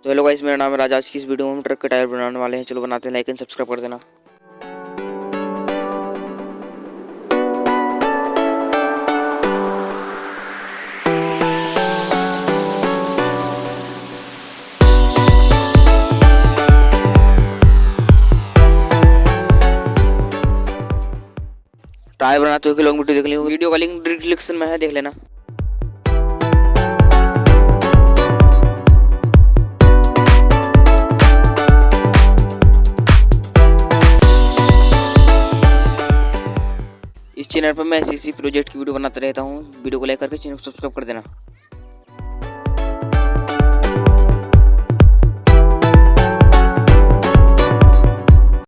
तो hello guys, मेरा नाम है राजा। आज की इस वीडियो में हम ट्रक के टायर बनाने वाले हैं। चलो बनाते हैं, लाइक एंड सब्सक्राइब कर देना। टायर बनाते हुए लॉन्ग वीडियो देख ली, वीडियो का लिंक डिस्क्रिप्शन में है, देख लेना। इस चैनल पर मैं ऐसी प्रोजेक्ट की वीडियो बनाता रहता हूँ। वीडियो को लाइक करके चैनल को सब्सक्राइब कर देना।